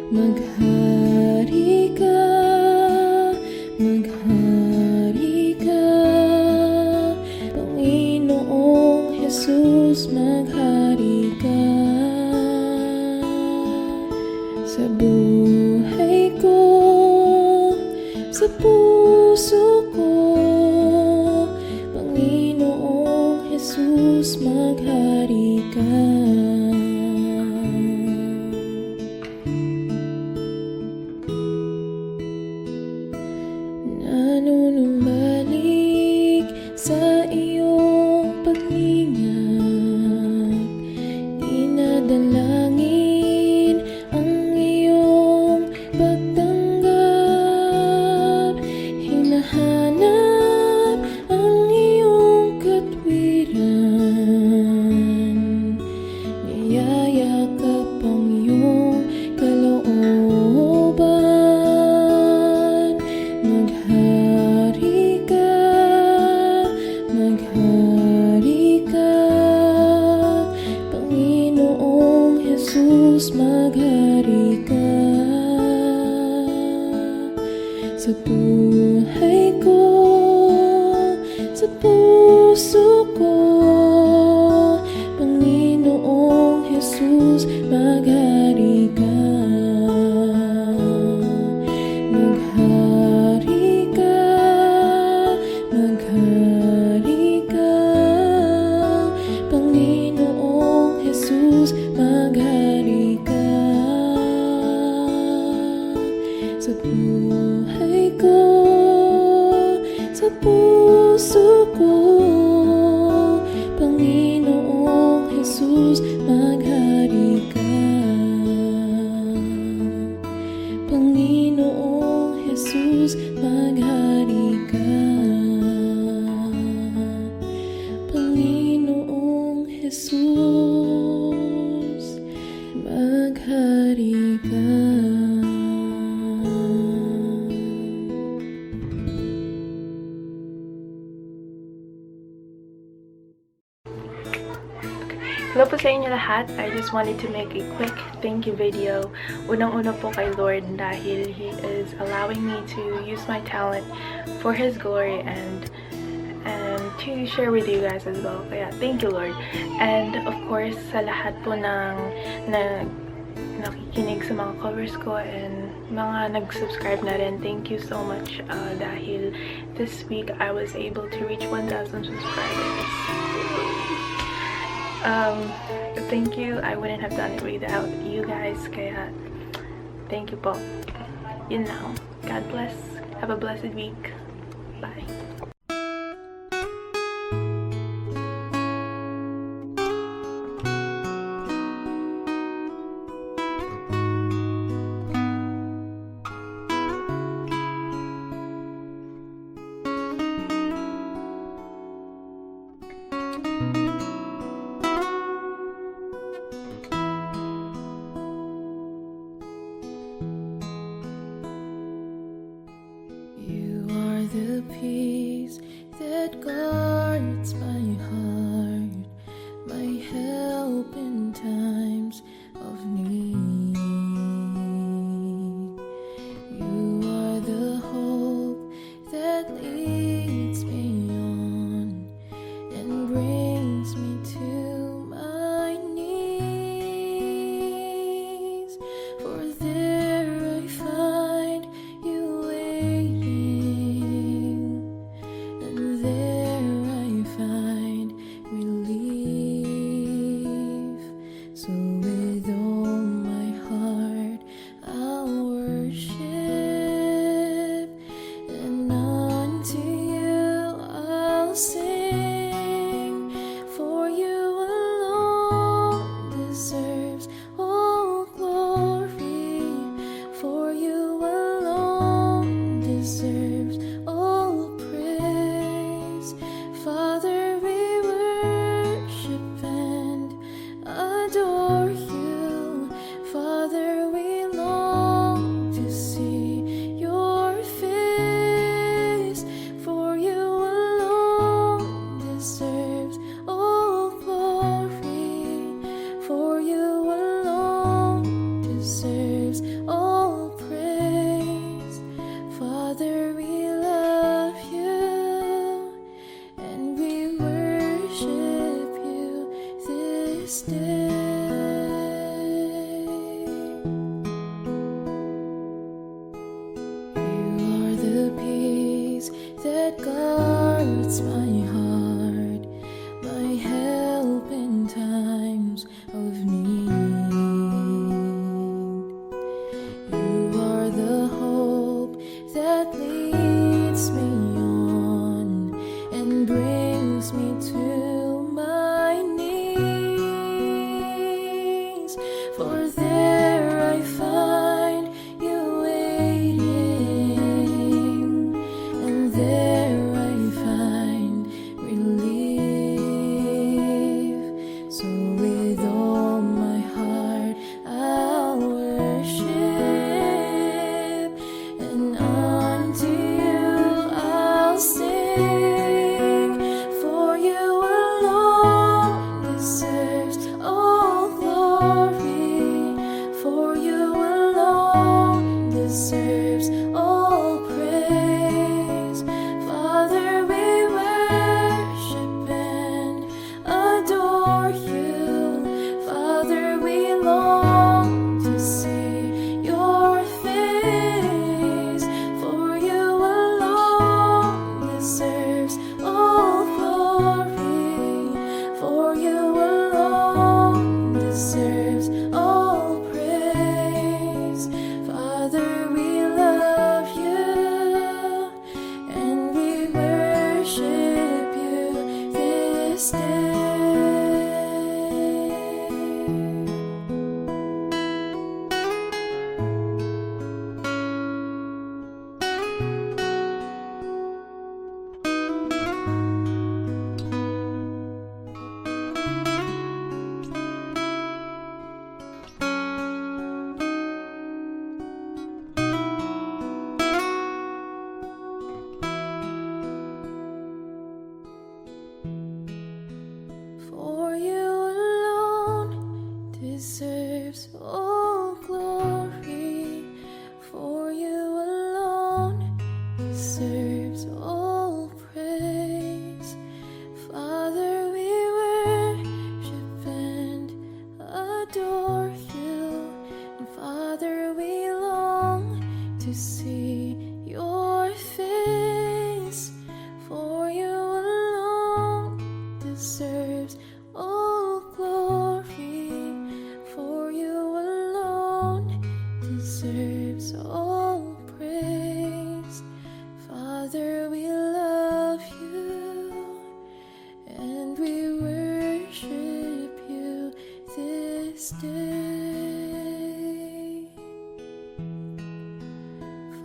Maghari ka, maghari ka, Panginoong Jesus, maghari ka. Sa buhay ko, sa puso ko, Panginoong Jesus, maghari ka. Nanunumbalik sa iyong paglingap, dinadalangin ang iyong pagtanggap, hinahanap ang iyong katwiran, niyayakap ang iyong kalooban. Maghari ka, maghari ka, Panginoong Jesus, maghari ka. Sa buhay ko, sa puso ko, Panginoong Jesus, maghari ka. Maghari ka, maghari ka, Panginoong Jesus, maghari ka. Sa buhay ko, sa puso ko, Panginoong Jesus, maghari ka. Panginoong Jesus, maghari ka. Panginoong Jesus, maghari ka. Hello po sa inyo lahat. I just wanted to make a quick thank you video. Unang-una po kay Lord dahil He is allowing me to use my talent for His glory and to share with you guys as well. Kaya thank you, Lord. And of course, sa lahat po ng nakikinig sa mga covers ko and mga nag-subscribe na rin, thank you so much dahil this week I was able to reach 1,000 subscribers. Thank you. I wouldn't have done it without you guys. Kaya, thank you po. Yun lang. God bless. Have a blessed week. Bye. The peace deserves all praise. Father, we love you and we worship you this day. You are the peace that guards my heart, my help in times of need. You are the hope that leads me on and brings me to my knees. For there I find you waiting, and there I find relief. So with all my heart I'll worship, and unto you I'll sing. For you alone deserves all glory, for you alone deserves all praise. Father, we worship and adore you. Father, we long to see your face, for you alone deserves all glory, for you alone deserves all praise. Father, we love you and we worship you this day. For you alone deserves all glory, for you alone deserves all praise. Father, we worship and adore you, and Father, we long to see your face, for you alone deserves all glory, for you alone deserves all praise. Father, we love you and we worship you this day.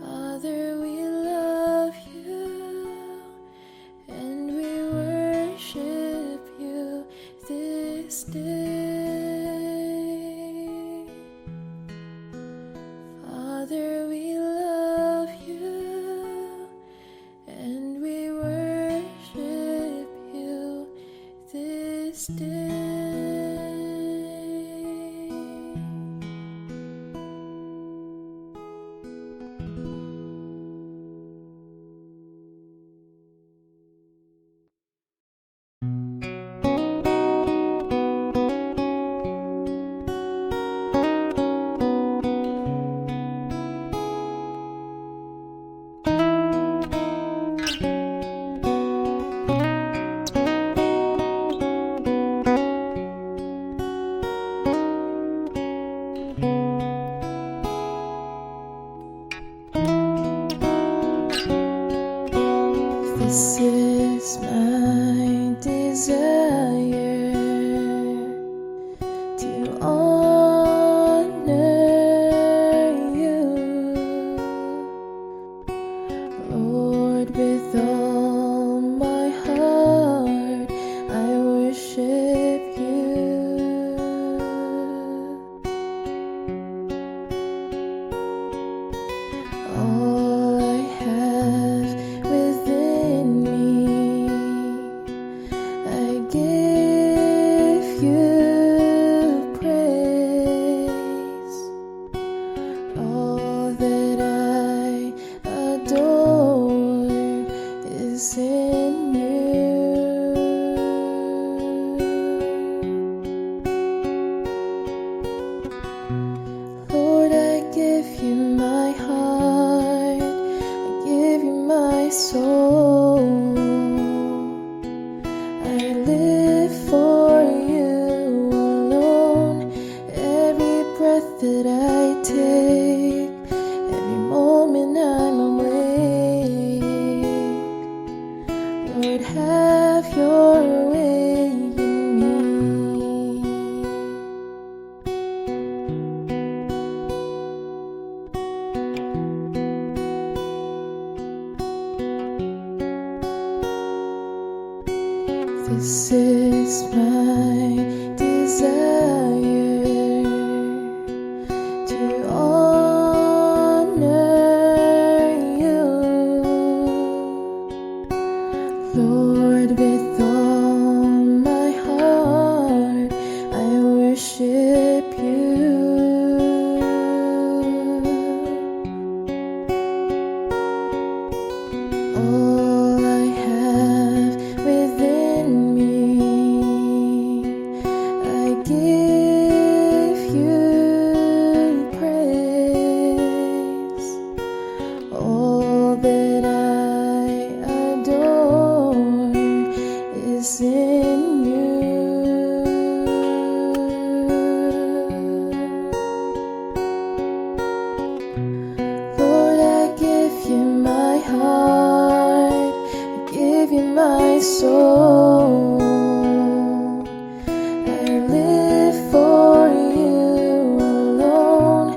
Father, we love you and we worship you this day. Father, we love you and we worship you this day. This is my desire, to honor you, Lord, with all my heart I worship you. All I have within me All that I adore is in you. Lord, I give you my heart, I give you my soul. I live for you alone. Every breath that I take, every moment I'm awake. Lord, have your way in me. This is my desire, to honor you, Lord, with all my heart I worship you. All I have within me, I give you praise. All that I adore is in you. Lord, I give you my heart, I give you my soul. I live for you alone.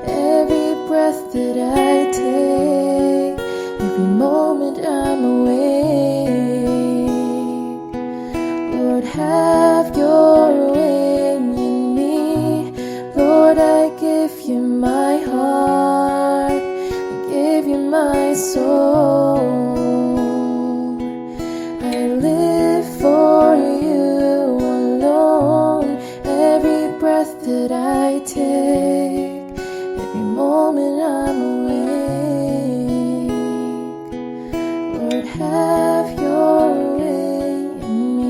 Every breath that I take, every moment I'm awake. Lord, have your way in me. Lord, I give you my heart, I give you my soul. I live for you alone. Every breath that I take, every moment I'm awake. Lord, have your way in me.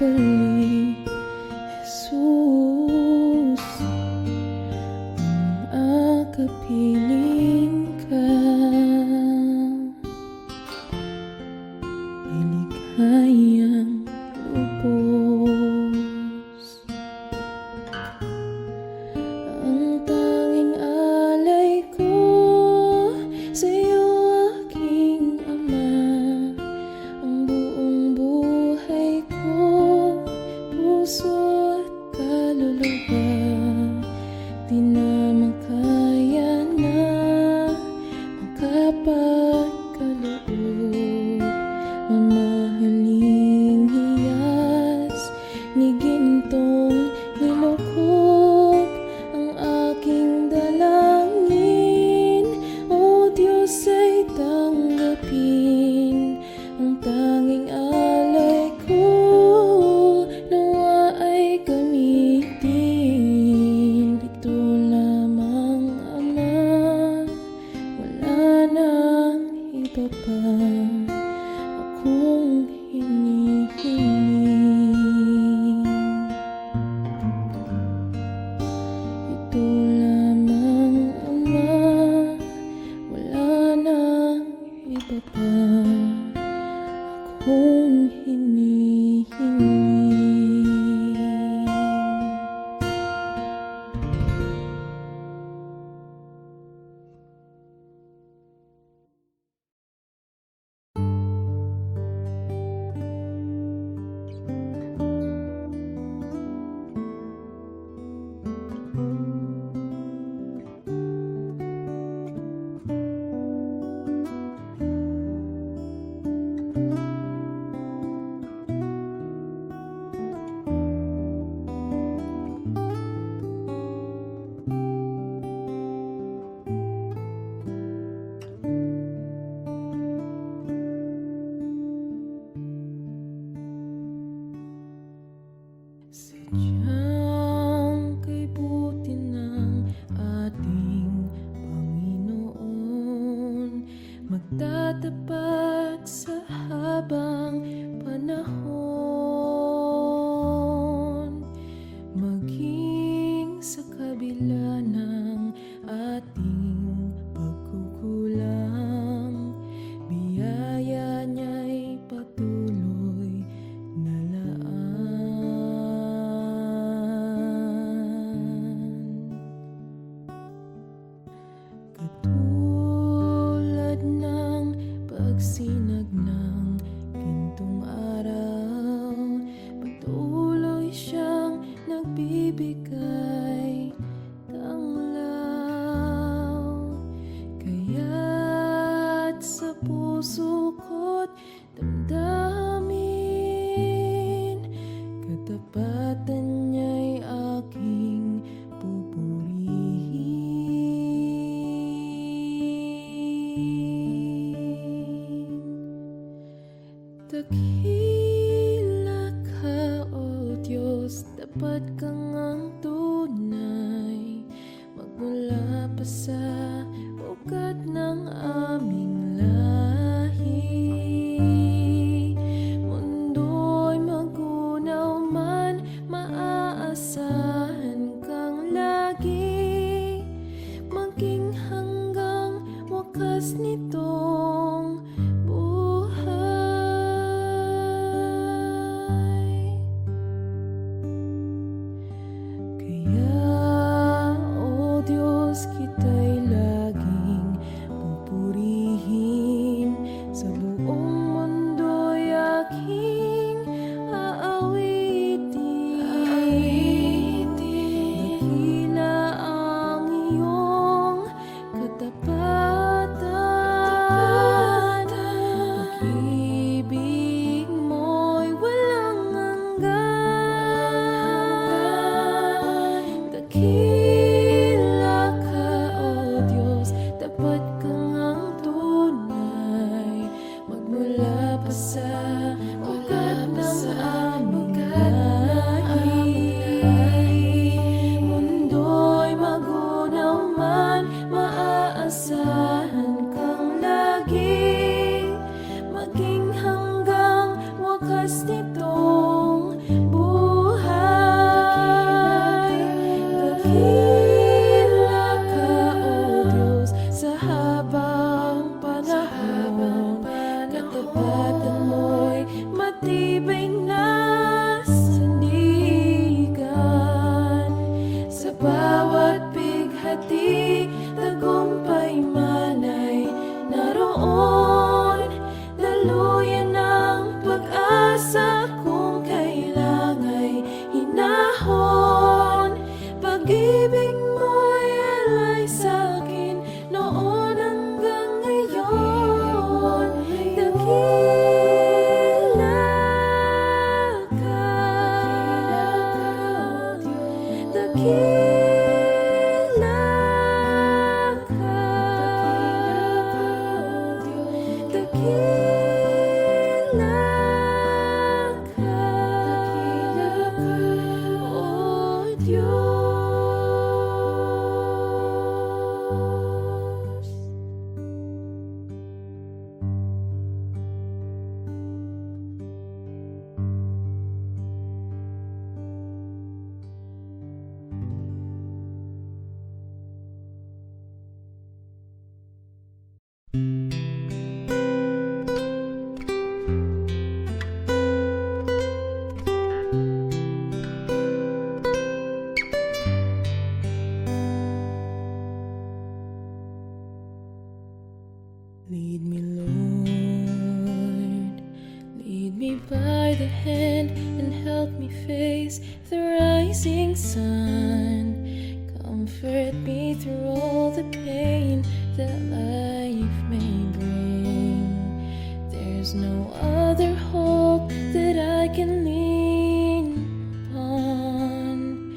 muli, Jesus. Kung akapiling ka, ay ligayang lubos. Ang tanging alay ko sa'yo, aking Ama, ang buong buhay ko, puso at kaluluwa, di na makaya na makapagkaloob. Mamahaling hiyas ni gintong nilukop ang aking dalangin. O Diyos, ay tanggapin ang tanging alay ko, nawa ay gamitin. Ito lamang, Ama, wala nang iba pa akong hinihiling. Ito lamang, Ama, wala nang iba pa akong hinihiling. Sadyang kay buti ng ating Panginoon, magtatapat sa habang panahon, maging sa kabila ng ating pagkukulang, biyaya niya'y patuloy na laan. Katulad ng pagsinag ng gintong araw, patuloy siyang nagbibigay tanglaw. Kaya't sa puso ko't damdamin, katapatan niya'y aking pupurihin. Dakila ka, O Diyos, dapat kang ang tunay, magmula pa sa ugat ng aming lahi. Mundo'y magunaw man, maaasahan kang lagi, maging hanggang wakas nitong buhay. Kaya, O Diyos, kita'y laging pupurihin, sa buong mundo'y aking aawitin. Dakila ang iyong katapatan, pag-ibig mo'y walang hanggan. Dakila ka, O Diyos, dapat kang ang tunay, magmula pa sa ugat ng aming lahi. Mundo'y magunaw man, maaasahan kang lagi, maging hanggang wakas nitong hand and help me face the rising sun. Comfort me through all the pain that life may bring. There's no other hope that I can lean upon.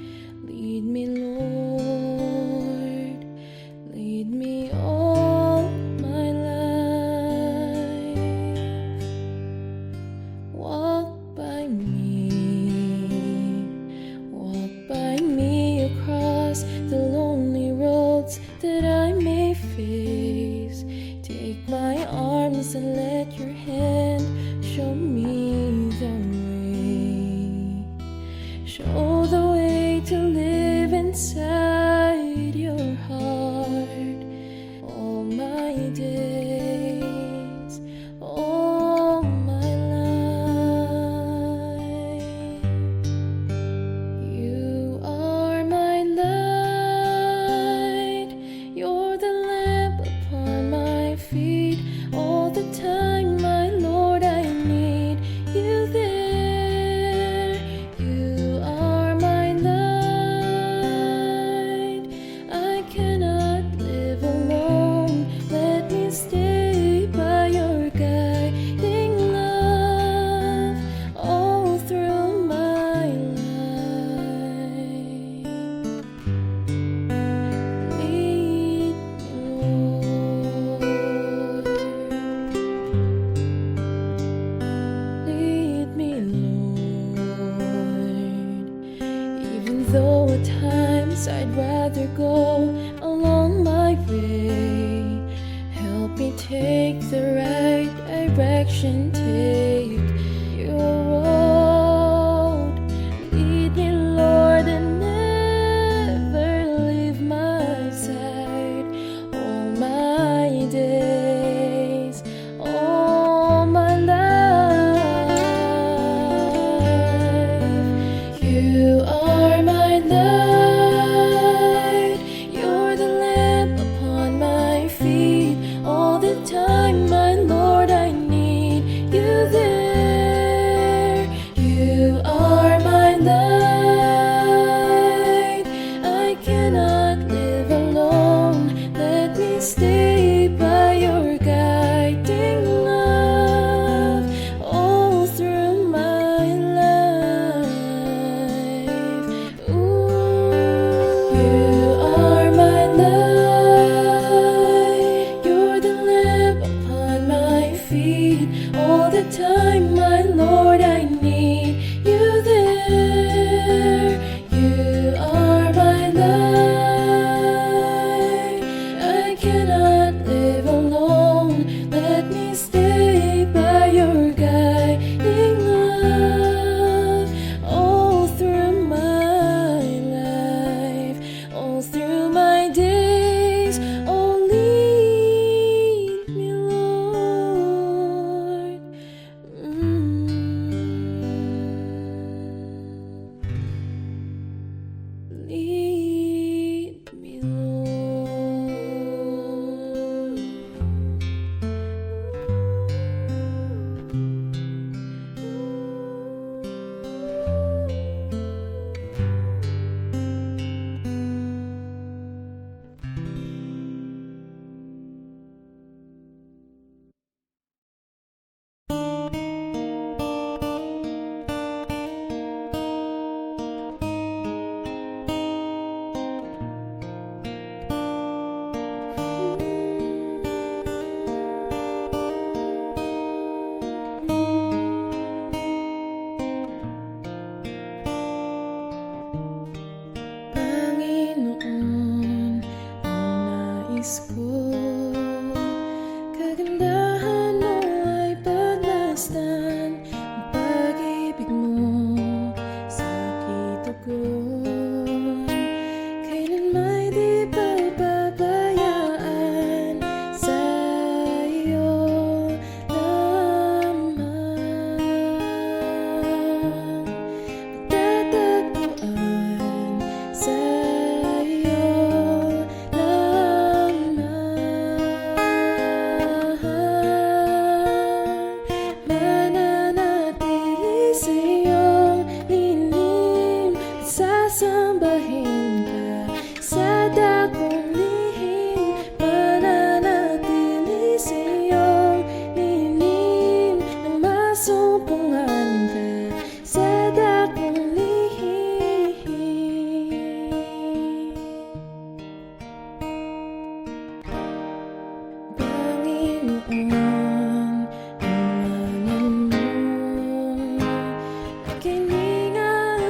Lead me, Lord, lead me all my life. Walk by me across the lonely roads that I may face. Take my arms and let your hand show me the way. Show the way to live inside your heart all my days, all my life. You are my light, you're the lamp upon my feet. All the time, my Lord, I need you there. You are my light, I cannot live alone. Let me stay by your guiding love all through my life. Lead me, Lord. Lead me, Lord. Even though at times I'd rather go along my way, help me take the right direction. Take your road. Lead me, Lord, and never leave my side all my days, all my life. You are my light, you're the lamp upon my feet. All the time, my Lord, I need you there.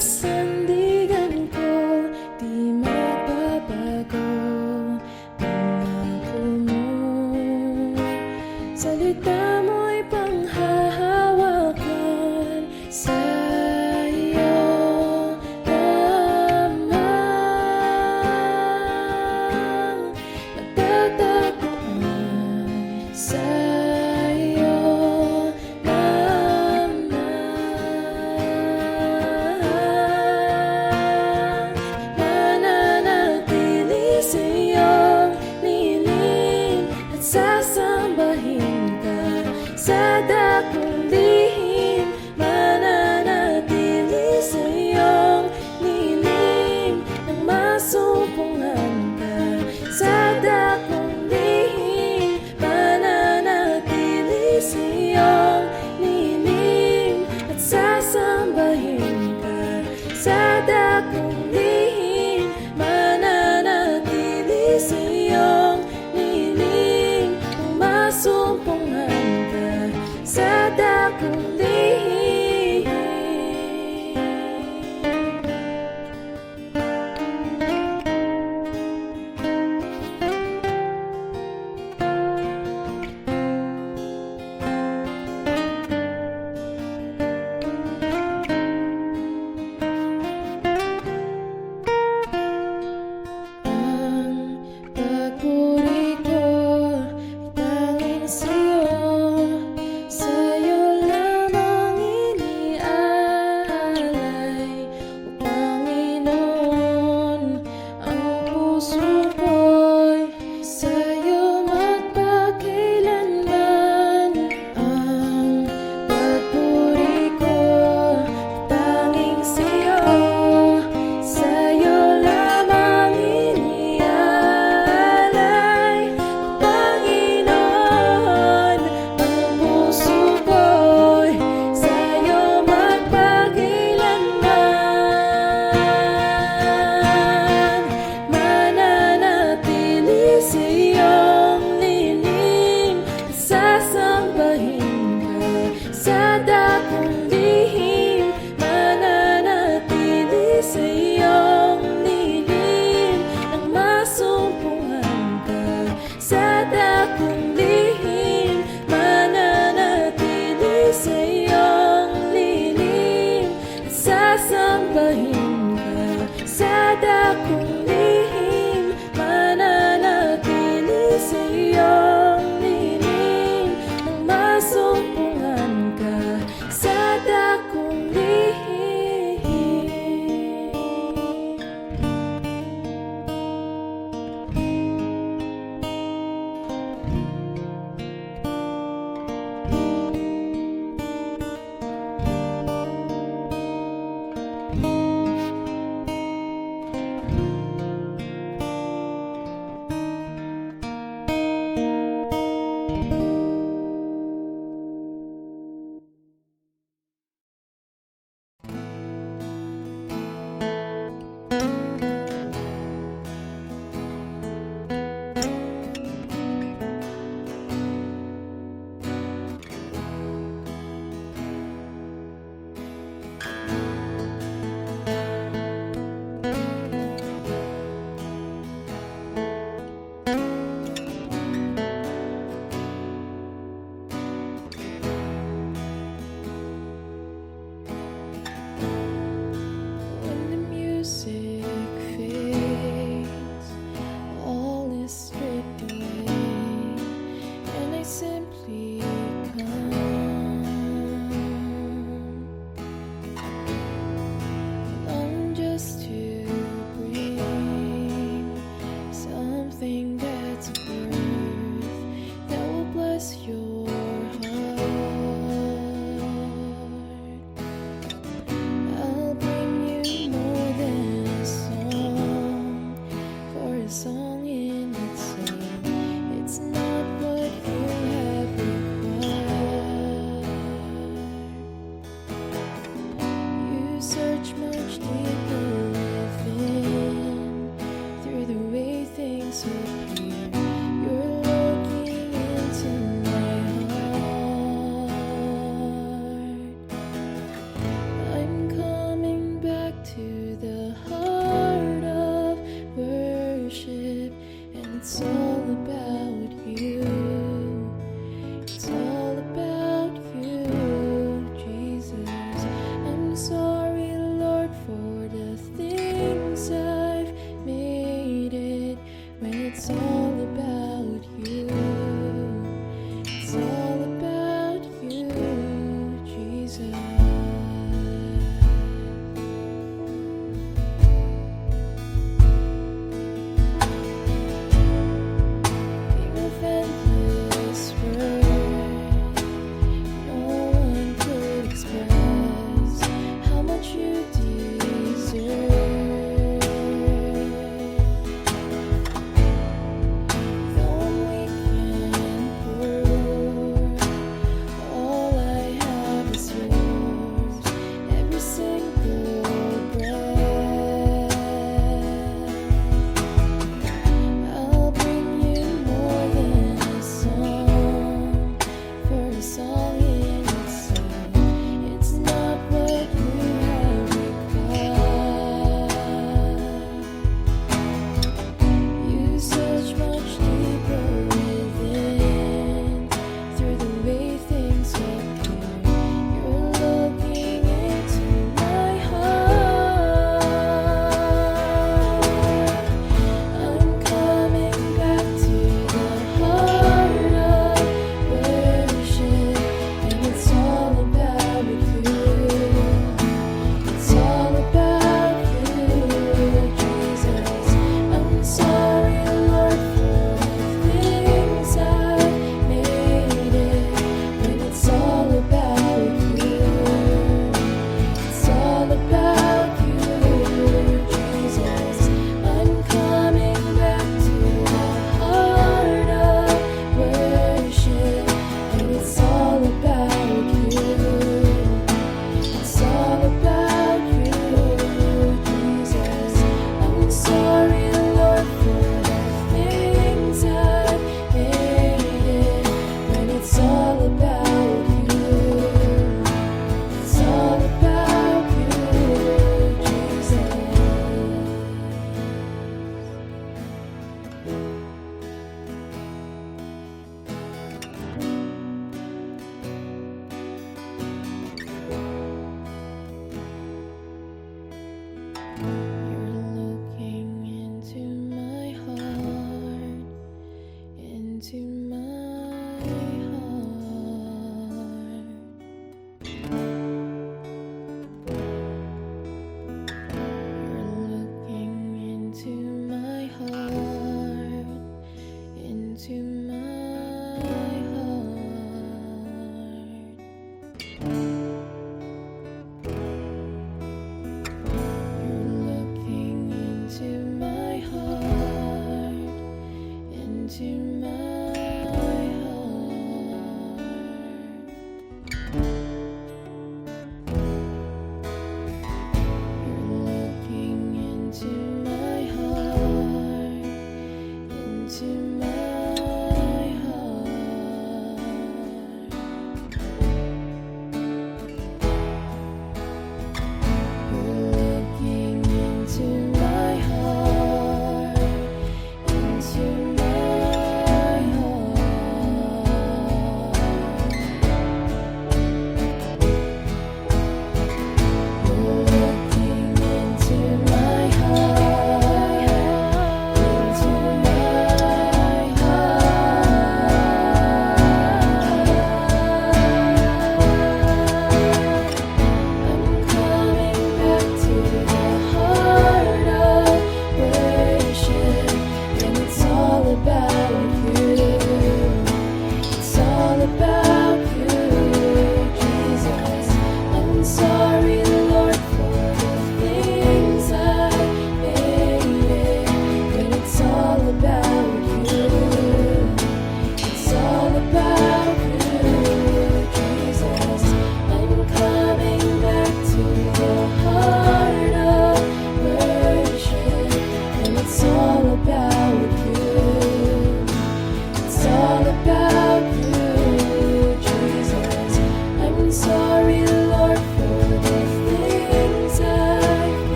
sandigan ko, di magbabago. Pangako mo, salita mo'y panghahawakan. Sa'yo lamang matatagpuan. Sa'yo lamang mananatili sa iyong niling at sasambahin ka sa dakong lihim. Mananatili sa iyong niling nang masumpungan ka sa dakong lihim. Mananatili sa iyong niling at sasambahin ka sa dakong lihim. Mananatili sa iyong niling nang masumpungan ka sa dakong lihim. Ang pagpuri ko ay tanging sa'yo, sa'yo lamang iniaalay. O Panginoon, ang puso ko'y sa'yo magpakailanman. Ang pagpuri ko ay tanging sa'yo, sa'yo lamang iniaalay. Panginoon, ang puso ko'y sa'yo magpakailanman. Mananatili sa iyong niling at sasambahin ka sa dakong lihim. Mananatili sa iyong niling nang masumpungan ka sa dakong lihim. Mananatili sa iyong niling at sasambahin ka sa dakong lihim. Mananatili sa iyong niling nang masumpungan ka sa dakong lihim.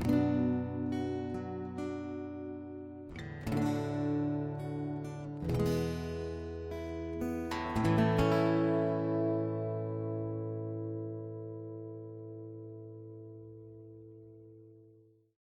bye!